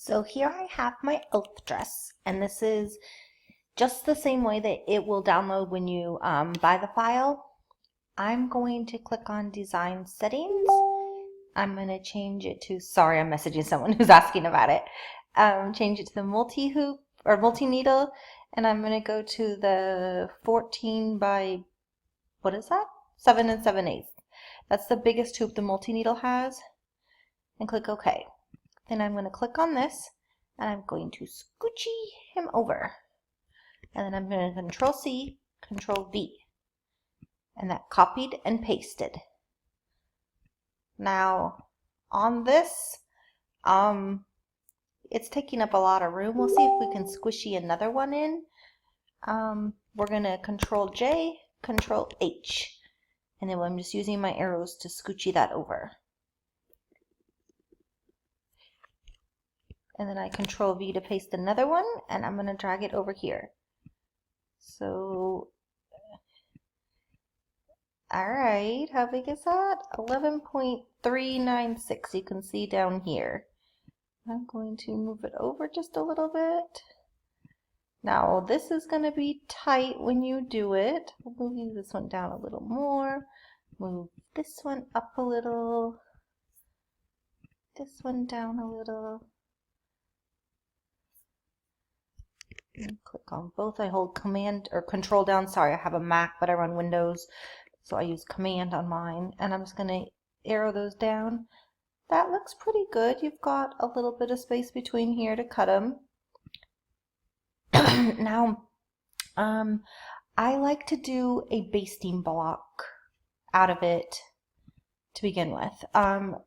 So here I have my oath dress, and this is just the same way that it will download when you buy the file. I'm going to click on design settings. I'm going to change it to, sorry, I'm messaging someone who's asking about it. Change it to the multi-hoop or multi-needle, and I'm going to go to the 14 by, what is that? 7 7/8. That's the biggest hoop the multi-needle has, and click OK. Then I'm going to click on this, and I'm going to scoochie him over. And then I'm going to Control C, Control V. And that copied and pasted. Now, on this, it's taking up a lot of room. We'll see if we can squishy another one in. We're going to Control J, Control H. And then I'm just using my arrows to scoochie that over. And then I Control V to paste another one, and I'm going to drag it over here. So, alright, how big is that? 11.396, you can see down here. I'm going to move it over just a little bit. Now, this is going to be tight when you do it. We'll move this one down a little more. Move this one up a little. This one down a little. And click on both. I hold Command or Control down. Sorry, I have a Mac, but I run Windows, so I use Command on mine. And I'm just going to arrow those down. That looks pretty good. You've got a little bit of space between here to cut them. Now, I like to do a basting block out of it to begin with. I'm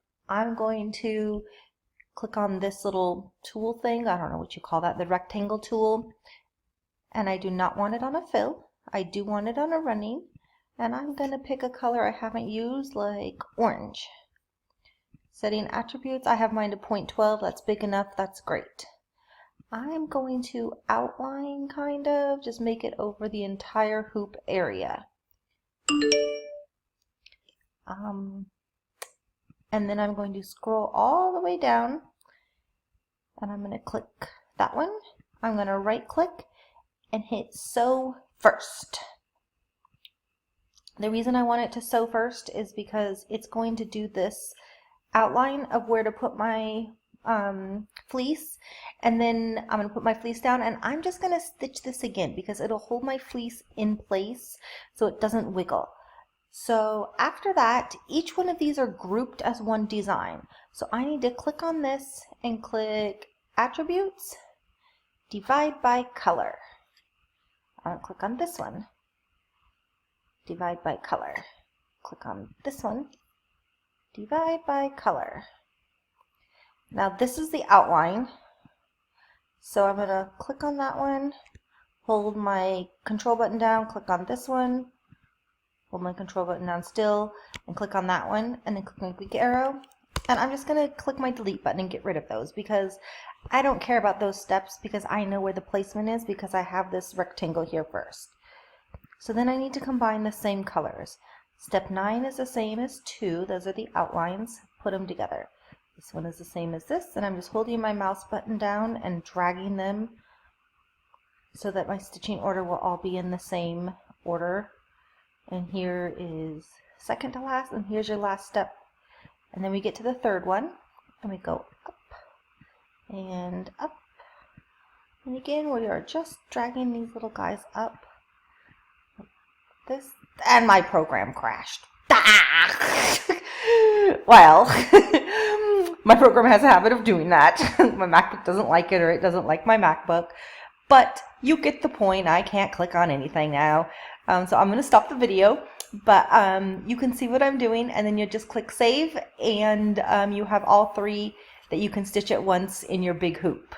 going to click on this little tool thing. I don't know what you call that, the rectangle tool. And I do not want it on a fill. I do want it on a running. And I'm going to pick a color I haven't used, like orange. Setting attributes, I have mine to 0.12. That's big enough. That's great. I'm going to outline, kind of, just make it over the entire hoop area. And then I'm going to scroll all the way down, and I'm going to click that one. I'm going to right click and hit sew first. The reason I want it to sew first is because it's going to do this outline of where to put my fleece, and then I'm going to put my fleece down, and I'm just going to stitch this again because it'll hold my fleece in place so it doesn't wiggle. So after that, each one of these are grouped as one design. So I need to click on this and click Attributes, Divide by Color. I'll click on this one, Divide by Color. Click on this one, Divide by Color. Now this is the outline. So I'm going to click on that one, hold my Control button down, click on this one, hold my Control button down still, and click on that one, and then click my quick arrow. And I'm just going to click my delete button and get rid of those because I don't care about those steps because I know where the placement is because I have this rectangle here first. So then I need to combine the same colors. Step 9 is the same as 2. Those are the outlines. Put them together. This one is the same as this, and I'm just holding my mouse button down and dragging them so that my stitching order will all be in the same order. And here is second to last, and here's your last step. And then we get to the third one, and we go up and up. And again, we are just dragging these little guys up. Like this, and my program crashed. Well, my program has a habit of doing that. My MacBook doesn't like it, or it doesn't like my MacBook. But you get the point. I can't click on anything now. So I'm going to stop the video, but you can see what I'm doing, and then you just click save, and you have all three that you can stitch at once in your big hoop.